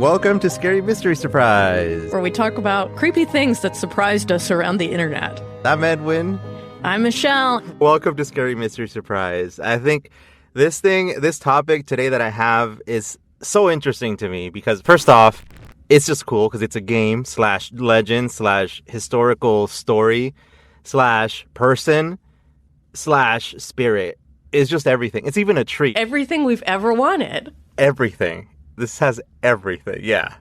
Welcome to Scary Mystery Surprise, where we talk about creepy things that surprised us around the internet. I'm Edwin. I'm Michelle. Welcome to Scary Mystery Surprise. I think this topic today that I have is so interesting to me because, first off, it's just cool because it's a game / legend / historical story / person / spirit. It's just everything. It's even a treat. Everything we've ever wanted. Everything. This has everything. Yeah.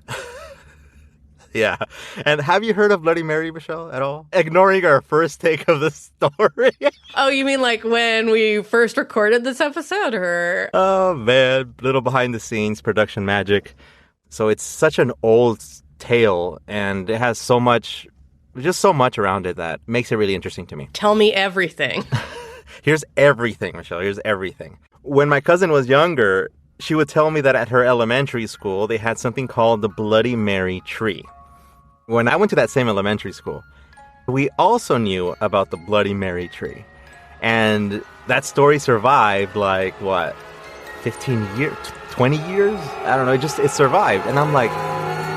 Yeah. And have you heard of Bloody Mary, Michelle, at all? Ignoring our first take of the story. Oh, you mean like when we first recorded this episode, or? Oh, man. Little behind the scenes production magic. So it's such an old tale, and it has so much around it that makes it really interesting to me. Tell me everything. Here's everything, Michelle. Here's everything. When my cousin was younger, she would tell me that at her elementary school, they had something called the Bloody Mary tree. When I went to that same elementary school, we also knew about the Bloody Mary tree. And that story survived 15 years, 20 years? I don't know, it survived. And I'm like,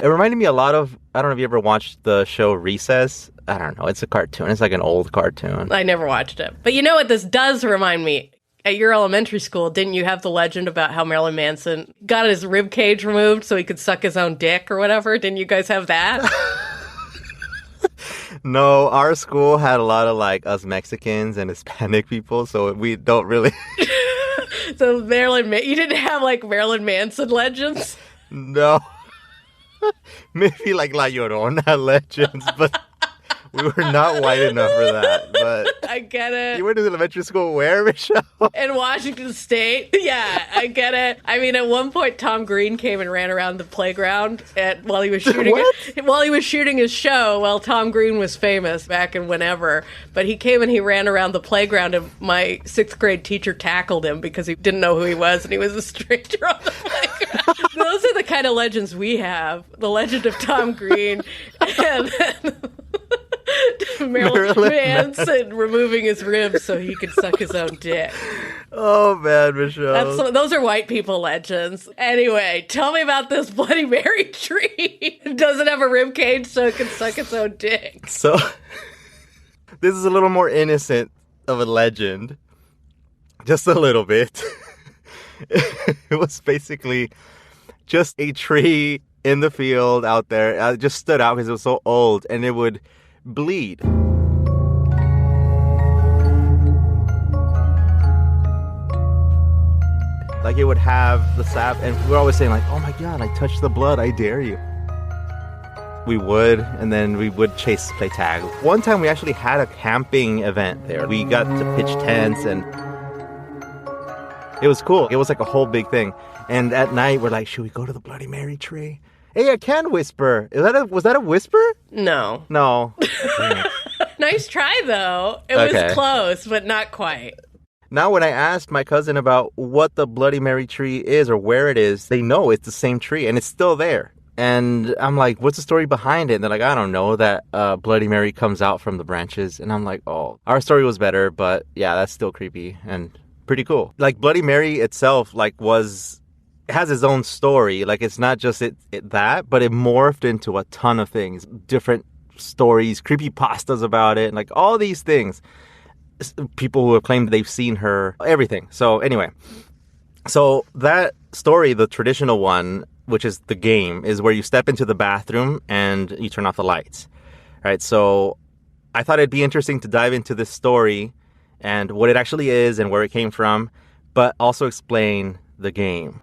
it reminded me a lot of, I don't know if you ever watched the show Recess. I don't know, it's a cartoon. It's like an old cartoon. I never watched it. But you know what this does remind me? At your elementary school, didn't you have the legend about how Marilyn Manson got his rib cage removed so he could suck his own dick or whatever? Didn't you guys have that? No, our school had a lot of us Mexicans and Hispanic people, so we don't really. So you didn't have Marilyn Manson legends? No. Maybe La Llorona legends, but we were not white enough for that, but... I get it. You went to elementary school where, Michelle? In Washington State. Yeah, I get it. I mean, at one point, Tom Green came and ran around the playground while he was shooting his show. Well, Tom Green was famous back in whenever, but he came and he ran around the playground, and my 6th grade teacher tackled him because he didn't know who he was, and he was a stranger on the playground. Those are the kind of legends we have. The legend of Tom Green and... Marilyn Manson removing his ribs so he could suck his own dick. Oh, man, Michelle. Those are white people legends. Anyway, tell me about this Bloody Mary tree. It doesn't have a rib cage so it can suck its own dick. So, this is a little more innocent of a legend. Just a little bit. It was basically just a tree in the field out there. It just stood out because it was so old, and it would bleed. It would have the sap, and we're always saying oh my God, I touched the blood, I dare you. We would, and then we would play tag. One time we actually had a camping event there. We got to pitch tents, and it was cool. It was a whole big thing. And at night we're like, should we go to the Bloody Mary tree? Hey, I can whisper. Was that a whisper? No. No. Nice try, though. It was close, but not quite. Now, when I asked my cousin about what the Bloody Mary tree is or where it is, they know it's the same tree, and it's still there. And I'm like, what's the story behind it? And they're like, I don't know, that Bloody Mary comes out from the branches. And I'm like, oh, our story was better, but yeah, that's still creepy and pretty cool. Bloody Mary itself, it has its own story. It's not just that, but it morphed into a ton of things. Different stories, creepypastas about it, and all these things. People who have claimed they've seen her, everything. So anyway, that story, the traditional one, which is the game, is where you step into the bathroom and you turn off the lights. Right? So I thought it'd be interesting to dive into this story and what it actually is and where it came from, but also explain the game.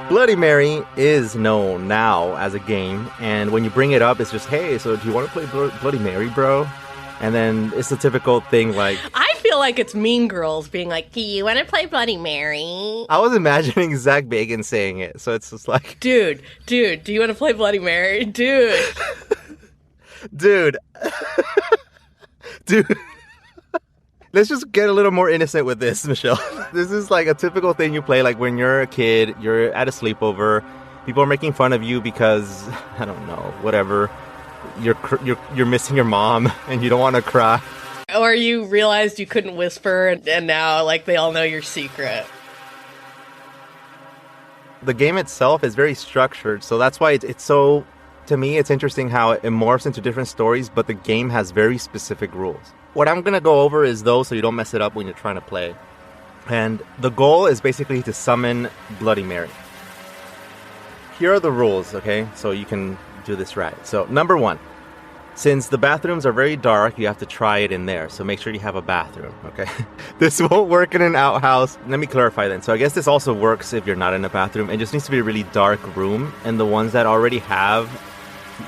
Bloody Mary is known now as a game, and when you bring it up, it's just, hey, so do you want to play Bloody Mary, bro? And then it's the typical thing I feel like it's Mean Girls being like, do you want to play Bloody Mary? I was imagining Zach Bagans saying it, so it's just Dude, do you want to play Bloody Mary? Dude. Dude. Let's just get a little more innocent with this, Michelle. This is a typical thing you play when you're a kid, you're at a sleepover, people are making fun of you because, I don't know, whatever, you're missing your mom and you don't want to cry. Or you realized you couldn't whisper and now like they all know your secret. The game itself is very structured, so that's why it's so, to me, it's interesting how it morphs into different stories, but the game has very specific rules. What I'm going to go over is those so you don't mess it up when you're trying to play. And the goal is basically to summon Bloody Mary. Here are the rules, okay? So you can do this right. So, number 1. Since the bathrooms are very dark, you have to try it in there. So make sure you have a bathroom, okay? This won't work in an outhouse. Let me clarify then. So I guess this also works if you're not in a bathroom. It just needs to be a really dark room. And the ones that already have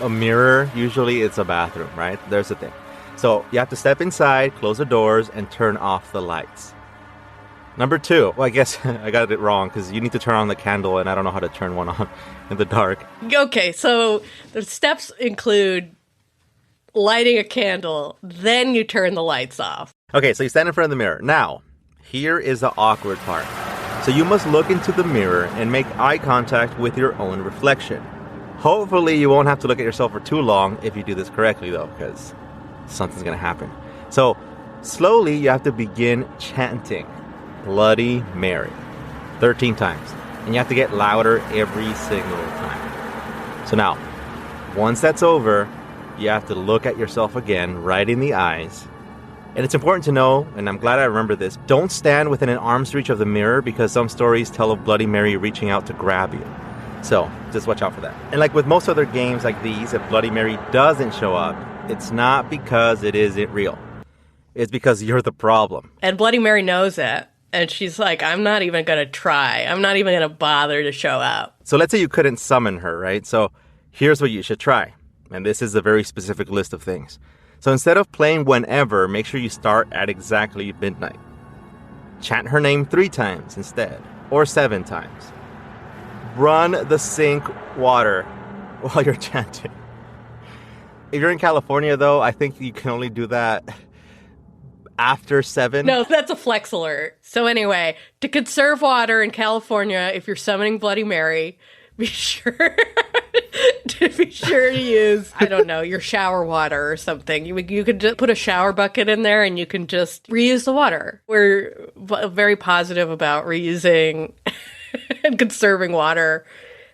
a mirror, usually it's a bathroom, right? There's the thing. So you have to step inside, close the doors, and turn off the lights. Number 2, well, I guess I got it wrong because you need to turn on the candle and I don't know how to turn one on in the dark. Okay, so the steps include lighting a candle, then you turn the lights off. Okay, so you stand in front of the mirror. Now, here is the awkward part. So you must look into the mirror and make eye contact with your own reflection. Hopefully you won't have to look at yourself for too long if you do this correctly though, because something's going to happen. So slowly you have to begin chanting Bloody Mary 13 times. And you have to get louder every single time. So now, once that's over, you have to look at yourself again, right in the eyes. And it's important to know, and I'm glad I remember this, don't stand within an arm's reach of the mirror because some stories tell of Bloody Mary reaching out to grab you. So, just watch out for that. And like with most other games like these, if Bloody Mary doesn't show up, it's not because it isn't real. It's because you're the problem. And Bloody Mary knows it. And she's like, I'm not even going to try. I'm not even going to bother to show up. So let's say you couldn't summon her, right? So here's what you should try. And this is a very specific list of things. So instead of playing whenever, make sure you start at exactly midnight. Chant her name 3 times instead, or 7 times. Run the sink water while you're chanting. If you're in California, though, I think you can only do that after 7. No, that's a flex alert. So anyway, to conserve water in California, if you're summoning Bloody Mary, be sure to use, I don't know, your shower water or something. You could just put a shower bucket in there and you can just reuse the water. We're very positive about reusing and conserving water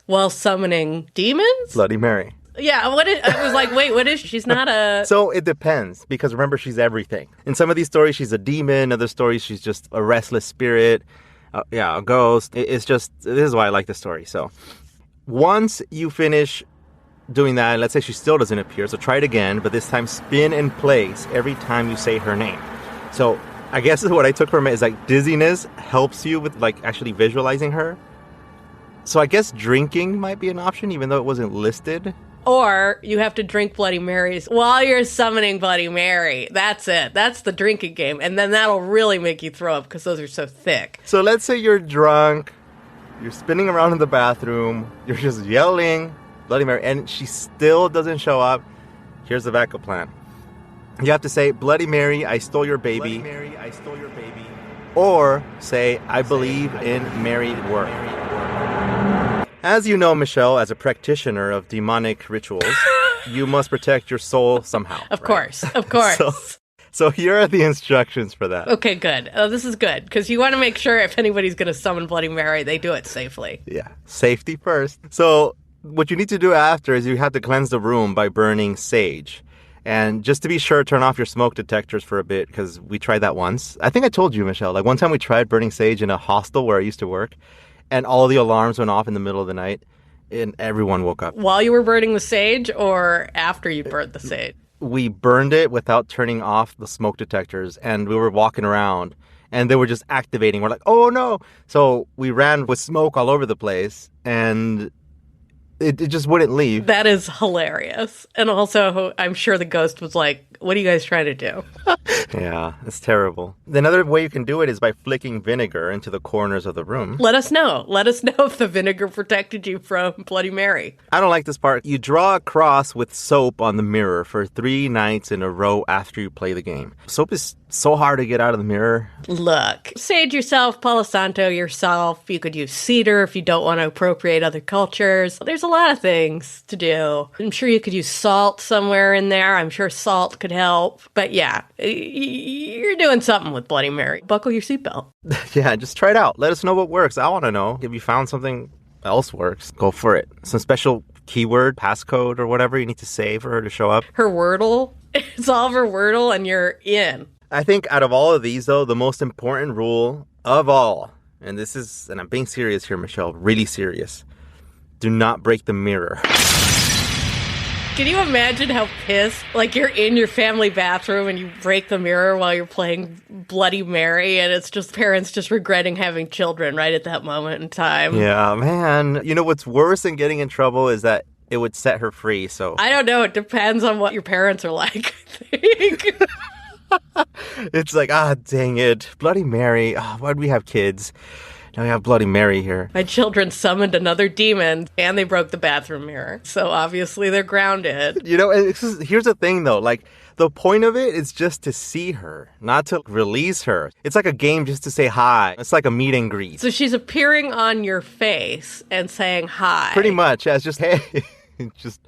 while summoning demons? Bloody Mary. Yeah, I was like, wait, what is she's not a... So it depends, because remember, she's everything. In some of these stories, she's a demon. Other stories, she's just a restless spirit. A ghost. It's just, this is why I like the story. So once you finish doing that, let's say she still doesn't appear, so try it again, but this time spin in place every time you say her name. So I guess what I took from it is like dizziness helps you with like actually visualizing her. So I guess drinking might be an option, even though it wasn't listed. Or you have to drink Bloody Marys while you're summoning Bloody Mary. That's it. That's the drinking game. And then that'll really make you throw up because those are so thick. So let's say you're drunk, you're spinning around in the bathroom, you're just yelling Bloody Mary, and she still doesn't show up. Here's the backup plan. You have to say, Bloody Mary, I stole your baby. Bloody Mary, I stole your baby. Or say, I believe in married work. As you know, Michelle, as a practitioner of demonic rituals, you must protect your soul somehow. Of course. So here are the instructions for that. Okay, good. Oh, this is good, because you want to make sure if anybody's going to summon Bloody Mary, they do it safely. Yeah, safety first. So what you need to do after is you have to cleanse the room by burning sage. And just to be sure, turn off your smoke detectors for a bit, because we tried that once. I think I told you, Michelle, like one time we tried burning sage in a hostel where I used to work. And all the alarms went off in the middle of the night, and everyone woke up. While you were burning the sage, or after you burned the sage? We burned it without turning off the smoke detectors, and we were walking around, and they were just activating. We're like, oh no! So we ran with smoke all over the place, and it just wouldn't leave. That is hilarious. And also, I'm sure the ghost was like, what are you guys trying to do? Yeah, it's terrible. Another way you can do it is by flicking vinegar into the corners of the room. Let us know. Let us know if the vinegar protected you from Bloody Mary. I don't like this part. You draw a cross with soap on the mirror for 3 nights in a row after you play the game. Soap is so hard to get out of the mirror. Look, sage yourself, Palo Santo yourself. You could use cedar if you don't want to appropriate other cultures. There's a lot of things to do. I'm sure you could use salt somewhere in there. I'm sure salt could help. But yeah, you're doing something with Bloody Mary. Buckle your seatbelt. Yeah, just try it out. Let us know what works. I want to know. If you found something else works, go for it. Some special keyword, passcode, or whatever you need to say for her to show up. Her Wordle. Solve her Wordle and you're in. I think out of all of these, though, the most important rule of all, and I'm being serious here, Michelle, really serious. Do not break the mirror. Can you imagine how pissed? Like, you're in your family bathroom and you break the mirror while you're playing Bloody Mary, and it's just parents just regretting having children right at that moment in time. Yeah, man. You know what's worse than getting in trouble is that it would set her free, so... I don't know. It depends on what your parents are like, I think. It's like, dang it. Bloody Mary. Why'd we have kids? Now we have Bloody Mary here. My children summoned another demon, and they broke the bathroom mirror. So obviously they're grounded. You know, here's the thing, though. Like, the point of it is just to see her, not to release her. It's like a game just to say hi. It's like a meet and greet. So she's appearing on your face and saying hi. Pretty much. Yeah, it's just, hey, just...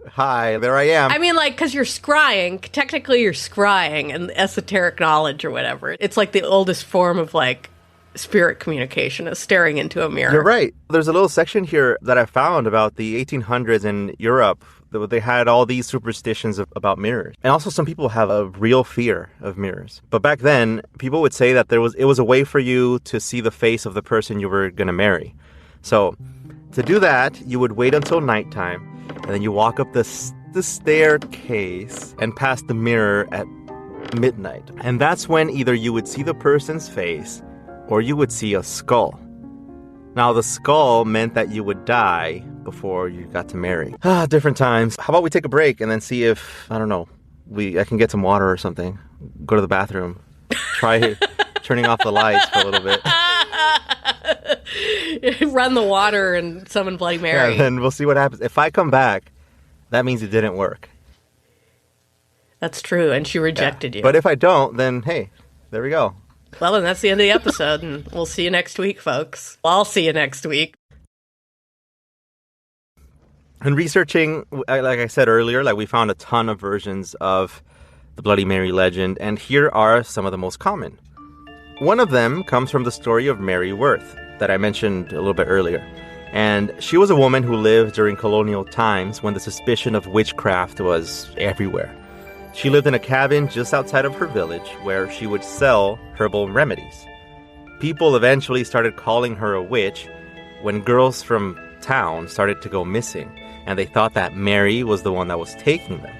Hi, there I am. I mean, like, because you're scrying. Technically, you're scrying and esoteric knowledge or whatever. It's like the oldest form of, like, spirit communication is staring into a mirror. You're right. There's a little section here that I found about the 1800s in Europe. They had all these superstitions about mirrors. And also some people have a real fear of mirrors. But back then, people would say that it was a way for you to see the face of the person you were going to marry. So to do that, you would wait until nighttime. And then you walk up the staircase and past the mirror at midnight. And that's when either you would see the person's face or you would see a skull. Now, the skull meant that you would die before you got to marry. Different times. How about we take a break and then see if, I don't know, I can get some water or something. Go to the bathroom. Try turning off the lights for a little bit. Run the water and summon Bloody Mary. Yeah, then we'll see what happens. If I come back, that means it didn't work. That's true, and she rejected you. But if I don't, then hey, there we go. Well, and that's the end of the episode, and we'll see you next week, folks. I'll see you next week. And researching, like I said earlier, like we found a ton of versions of the Bloody Mary legend, and here are some of the most common. One of them comes from the story of Mary Worth that I mentioned a little bit earlier. And she was a woman who lived during colonial times when the suspicion of witchcraft was everywhere. She lived in a cabin just outside of her village where she would sell herbal remedies. People eventually started calling her a witch when girls from town started to go missing, and they thought that Mary was the one that was taking them.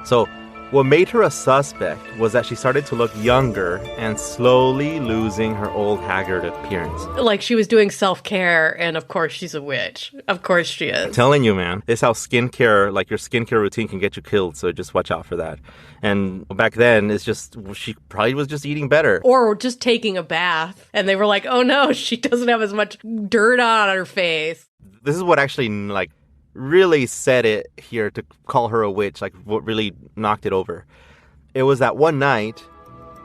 So what made her a suspect was that she started to look younger and slowly losing her old haggard appearance. Like she was doing self-care, and of course she's a witch. Of course she is. I'm telling you, man. This is how skincare, like your skincare routine can get you killed, so just watch out for that. And back then, it's just, she probably was just eating better. Or just taking a bath, and they were like, oh no, she doesn't have as much dirt on her face. This is what actually, like, really said it here to call her a witch, like what really knocked it over. It was that one night,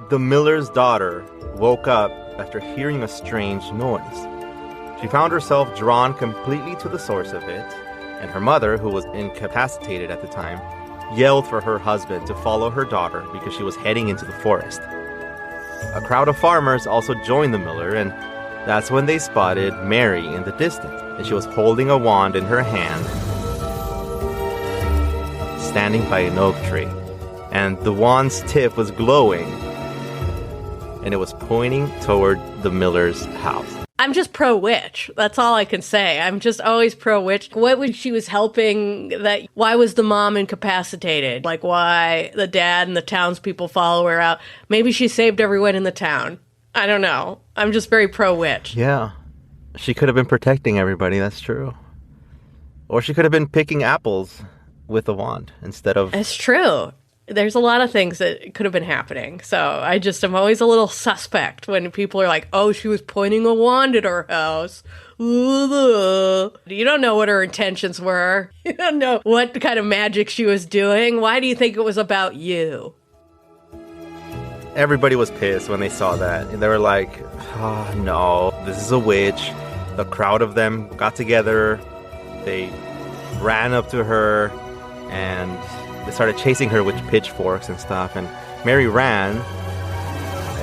the miller's daughter woke up after hearing a strange noise. She found herself drawn completely to the source of it, and her mother, who was incapacitated at the time, yelled for her husband to follow her daughter because she was heading into the forest. A crowd of farmers also joined the miller, and that's when they spotted Mary in the distance, and she was holding a wand in her hand, standing by an oak tree. And the wand's tip was glowing, and it was pointing toward the miller's house. I'm just pro-witch. That's all I can say. I'm just always pro-witch. What was she was helping that? Why was the mom incapacitated? Like, why the dad and the townspeople follow her out? Maybe she saved everyone in the town. I don't know. I'm just very pro-witch. Yeah. She could have been protecting everybody, that's true. Or she could have been picking apples with a wand instead of... It's true. There's a lot of things that could have been happening. So I'm always a little suspect when people are like, oh, she was pointing a wand at our house. You don't know what her intentions were. You don't know what kind of magic she was doing. Why do you think it was about you? Everybody was pissed when they saw that. And they were like, oh, no, this is a witch. The crowd of them got together. They ran up to her and they started chasing her with pitchforks and stuff, and Mary ran.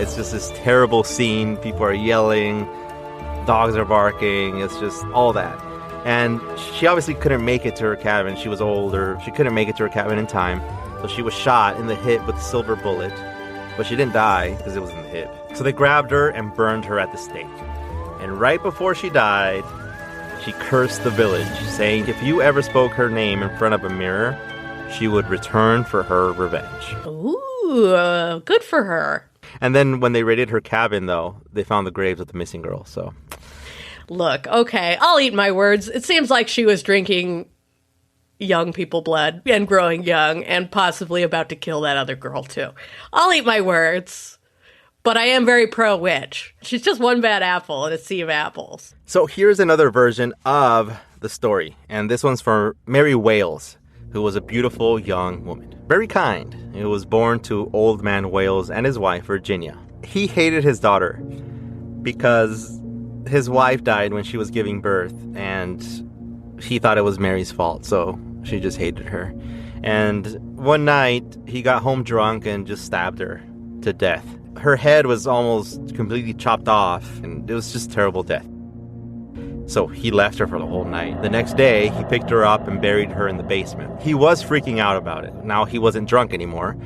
It's just this terrible scene. People are yelling, dogs are barking, it's just all that. And she obviously couldn't make it to her cabin. She was older. She couldn't make it to her cabin in time. So she was shot in the hip with a silver bullet. But she didn't die because it was in the hip. So they grabbed her and burned her at the stake. And right before she died, she cursed the village, saying if you ever spoke her name in front of a mirror, she would return for her revenge. Ooh, good for her. And then when they raided her cabin, though, they found the graves of the missing girl, so... Look, okay, I'll eat my words. It seems like she was drinking young people blood and growing young and possibly about to kill that other girl, too. I'll eat my words, but I am very pro-witch. She's just one bad apple in a sea of apples. So here's another version of the story, and this one's for Mary Wales, who was a beautiful young woman. Very kind. He was born to Old Man Wales and his wife, Virginia. He hated his daughter because his wife died when she was giving birth, and he thought it was Mary's fault, so she just hated her. And one night, he got home drunk and just stabbed her to death. Her head was almost completely chopped off, and it was just a terrible death. So he left her for the whole night. The next day, he picked her up and buried her in the basement. He was freaking out about it. Now he wasn't drunk anymore,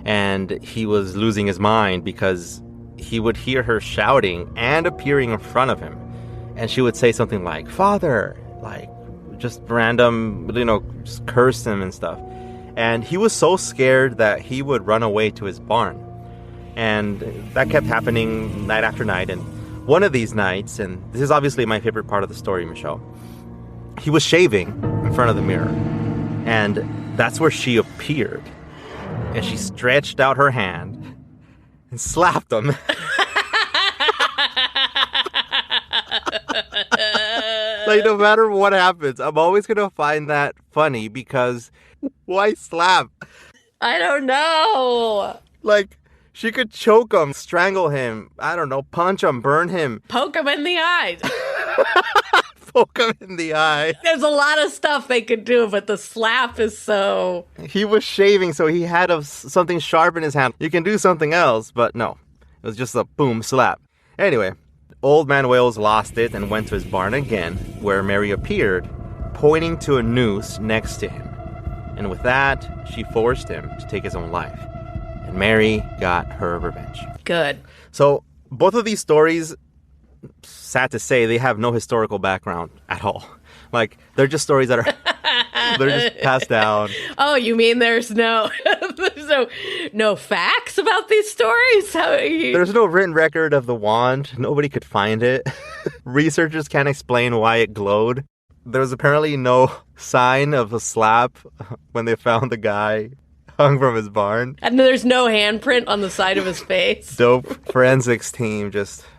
and he was losing his mind because he would hear her shouting and appearing in front of him. And she would say something like, "Father," like just random, just curse him and stuff. And he was so scared that he would run away to his barn. And that kept happening night after night. And one of these nights, and this is obviously my favorite part of the story, Michelle, he was shaving in front of the mirror. And that's where she appeared. And she stretched out her hand and slapped him. Like, no matter what happens, I'm always going to find that funny because why slap? I don't know. Like, she could choke him, strangle him, I don't know, punch him, burn him. Poke him in the eyes. Poke him in the eye. There's a lot of stuff they could do, but the slap is so... He was shaving, so he had something sharp in his hand. You can do something else, but no. It was just a boom slap. Anyway, Old Man Wales lost it and went to his barn again, where Mary appeared, pointing to a noose next to him. And with that, she forced him to take his own life. And Mary got her revenge. Good. So, both of these stories, sad to say, they have no historical background at all. Like, they're just stories that are they're just passed down. Oh, you mean there's no facts about these stories? There's no written record of the wand. Nobody could find it. Researchers can't explain why it glowed. There was apparently no sign of a slap when they found the guy hung from his barn. And there's no handprint on the side of his face. Dope forensics team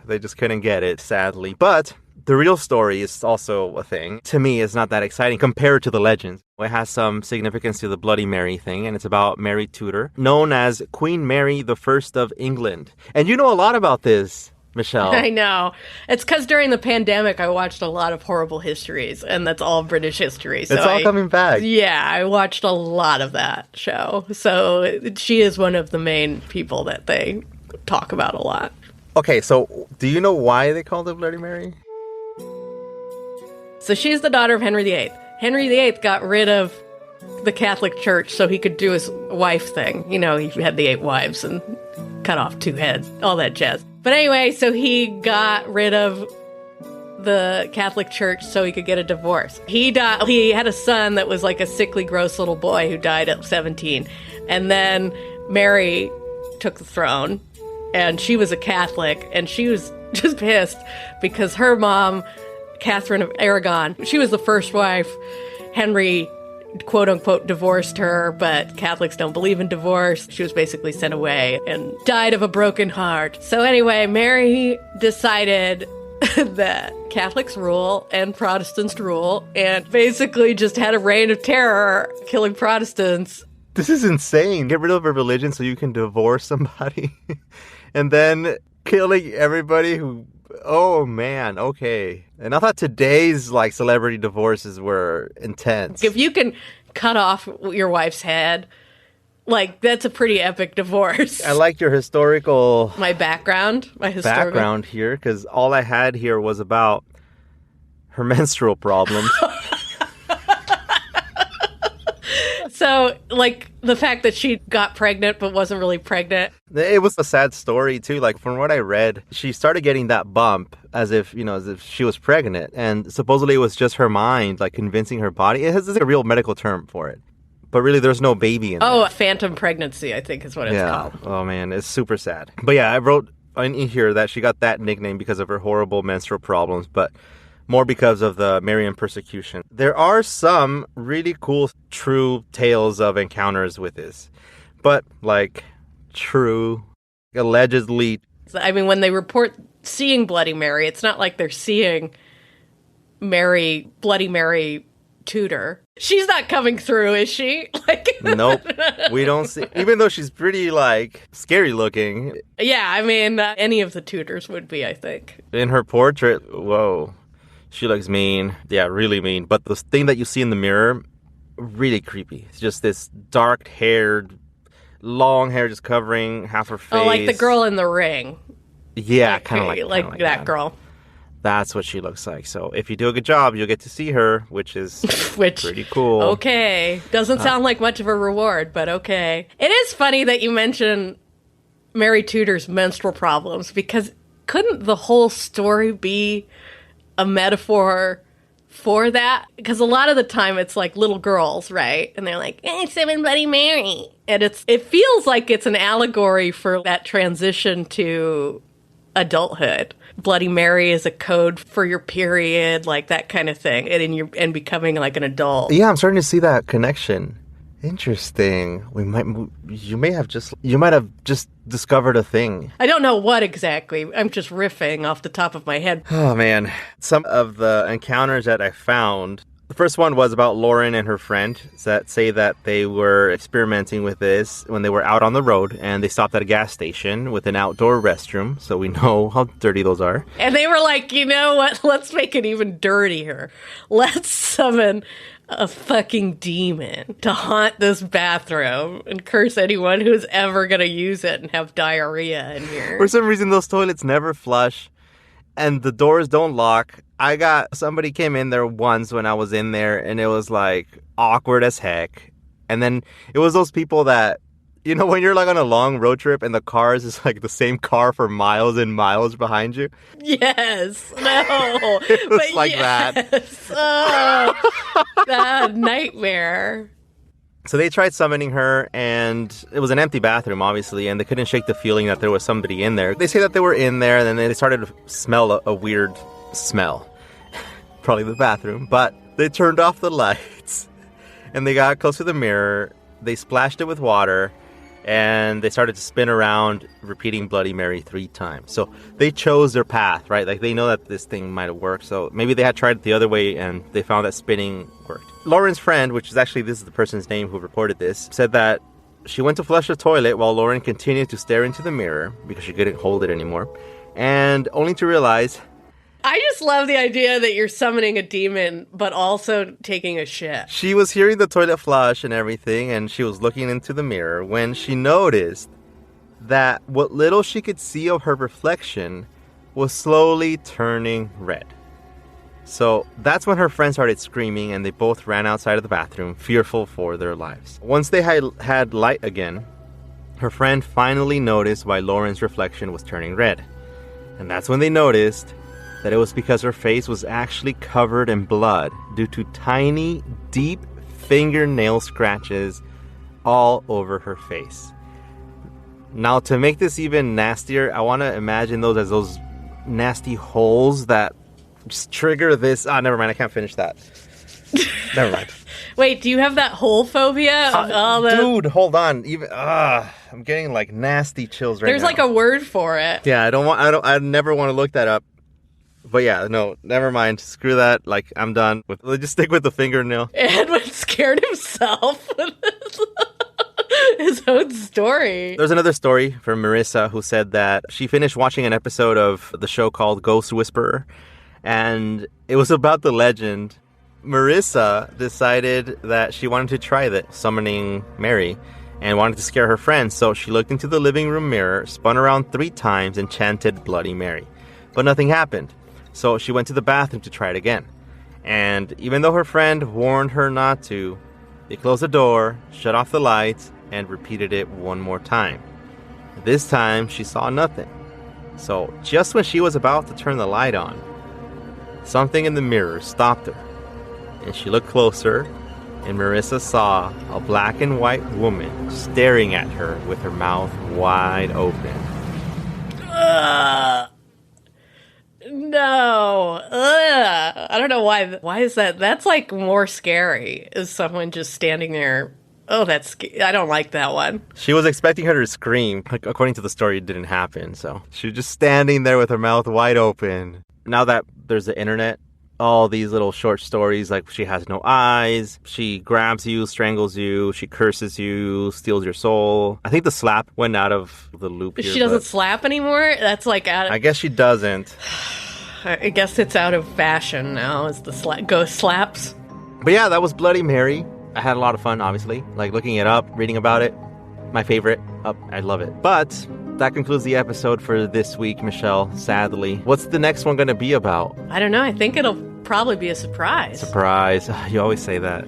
they just couldn't get it, sadly. But the real story is also a thing. To me, it's not that exciting compared to the legends. It has some significance to the Bloody Mary thing, and it's about Mary Tudor, known as Queen Mary the First of England. And you know a lot about this, Michelle. I know. It's because during the pandemic, I watched a lot of horrible histories, and that's all British history. So it's all coming back. Yeah, I watched a lot of that show. So she is one of the main people that they talk about a lot. Okay, so do you know why they called her Bloody Mary? So she's the daughter of Henry VIII. Henry VIII got rid of the Catholic Church so he could do his wife thing. You know, he had the 8 wives and cut off 2 heads, all that jazz. But anyway, so he got rid of the Catholic Church so he could get a divorce. He had a son that was like a sickly, gross little boy who died at 17. And then Mary took the throne, and she was a Catholic, and she was just pissed because her mom, Catherine of Aragon, she was the first wife. Henry, quote unquote, divorced her, but Catholics don't believe in divorce. She was basically sent away and died of a broken heart. So anyway, Mary decided that Catholics rule and Protestants rule, and basically just had a reign of terror, killing Protestants. This is insane. Get rid of a religion so you can divorce somebody. And then killing everybody who... Oh, man. Okay. And I thought today's, celebrity divorces were intense. If you can cut off your wife's head Like, that's a pretty epic divorce. I like your historical my background here, because all I had here was about her menstrual problems. So, like, the fact that she got pregnant but wasn't really pregnant. It was a sad story, too. Like, from what I read, she started getting that bump as if she was pregnant. And supposedly it was just her mind, like, convincing her body. It has a real medical term for it. But really, there's no baby in there. Oh, phantom pregnancy, I think is what it's called. Oh, man, it's super sad. But yeah, I wrote in here that she got that nickname because of her horrible menstrual problems, but more because of the Marian persecution. There are some really cool, true tales of encounters with this. But, like, true, allegedly. I mean, when they report seeing Bloody Mary, it's not like they're seeing Bloody Mary Tudor. She's not coming through, is she? Like, nope. We don't see, even though she's pretty, like, scary looking. Yeah, I mean, any of the Tudors would be, I think. In her portrait, whoa. She looks mean. Yeah, really mean. But the thing that you see in the mirror, really creepy. It's just this dark-haired, long hair just covering half her face. Oh, like the girl in The Ring. Yeah, kind of like that girl. That's what she looks like. So if you do a good job, you'll get to see her, which is pretty cool. Okay. Doesn't sound like much of a reward, but okay. It is funny that you mention Mary Tudor's menstrual problems, because couldn't the whole story be a metaphor for that? Because a lot of the time it's like little girls, right? And they're like, summon Bloody Mary. And it feels like it's an allegory for that transition to adulthood. Bloody Mary is a code for your period, like that kind of thing, and becoming like an adult. Yeah, I'm starting to see that connection. Interesting. You might have just discovered a thing. I don't know what exactly. I'm just riffing off the top of my head. Oh, man. Some of the encounters that I found, the first one was about Lauren and her friend that say that they were experimenting with this when they were out on the road, and they stopped at a gas station with an outdoor restroom, so we know how dirty those are. And they were like, you know what? Let's make it even dirtier. Let's summon a fucking demon to haunt this bathroom and curse anyone who's ever going to use it and have diarrhea in here. For some reason, those toilets never flush and the doors don't lock. Somebody came in there once when I was in there, and it was like awkward as heck. And then it was those people that, you know, when you're like on a long road trip and the cars is like the same car for miles and miles behind you. Yes. No. It was like that. Oh, that nightmare. So they tried summoning her, and it was an empty bathroom, obviously, and they couldn't shake the feeling that there was somebody in there. They say that they were in there, and then they started to smell a weird smell. Probably the bathroom. But they turned off the lights, and they got close to the mirror. They splashed it with water, and they started to spin around, repeating Bloody Mary 3 times. So they chose their path, right? Like, they know that this thing might have worked. So maybe they had tried it the other way, and they found that spinning worked. Lauren's friend, which is actually, this is the person's name who reported this, said that she went to flush the toilet while Lauren continued to stare into the mirror because she couldn't hold it anymore, and only to realize... I just love the idea that you're summoning a demon, but also taking a shit. She was hearing the toilet flush and everything, and she was looking into the mirror when she noticed that what little she could see of her reflection was slowly turning red. So that's when her friend started screaming, and they both ran outside of the bathroom, fearful for their lives. Once they had light again, her friend finally noticed why Lauren's reflection was turning red. And that's when they noticed that it was because her face was actually covered in blood due to tiny, deep fingernail scratches all over her face. Now, to make this even nastier, I want to imagine those as those nasty holes that just trigger this. Never mind. I can't finish that. Never mind. Wait, do you have that hole phobia? Dude, hold on. I'm getting like nasty chills right now. There's like a word for it. Yeah, I never want to look that up. But yeah, no, never mind. Screw that. Like, I'm done. Let's just stick with the fingernail. Edwin scared himself with his own story. There's another story from Marissa who said that she finished watching an episode of the show called Ghost Whisperer, and it was about the legend. Marissa decided that she wanted to try that, summoning Mary, and wanted to scare her friends, so she looked into the living room mirror, spun around 3 times, and chanted Bloody Mary. But nothing happened, so she went to the bathroom to try it again. And even though her friend warned her not to, they closed the door, shut off the lights, and repeated it one more time. This time, she saw nothing. So just when she was about to turn the light on, something in the mirror stopped her. And she looked closer, and Marissa saw a black and white woman staring at her with her mouth wide open. No. I don't know why. Why is that? That's like more scary. Is someone just standing there? Oh, I don't like that one. She was expecting her to scream. According to the story, it didn't happen. So she was just standing there with her mouth wide open. Now that there's the internet, all these little short stories, like she has no eyes, she grabs you, strangles you, she curses you, steals your soul. I think the slap went out of the loop here. She doesn't slap anymore? That's like I guess she doesn't. I guess it's out of fashion now, is the ghost slaps. But yeah, that was Bloody Mary. I had a lot of fun, obviously, like looking it up, reading about it. My favorite. I love it. But that concludes the episode for this week, Michelle, sadly. What's the next one going to be about? I don't know. I think it'll probably be a surprise. Surprise. You always say that.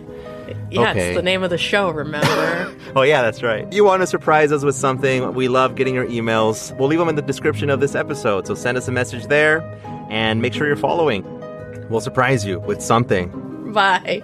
Yeah, okay. It's the name of the show, remember? Oh, yeah, that's right. You want to surprise us with something? We love getting your emails. We'll leave them in the description of this episode, so send us a message there and make sure you're following. We'll surprise you with something. Bye.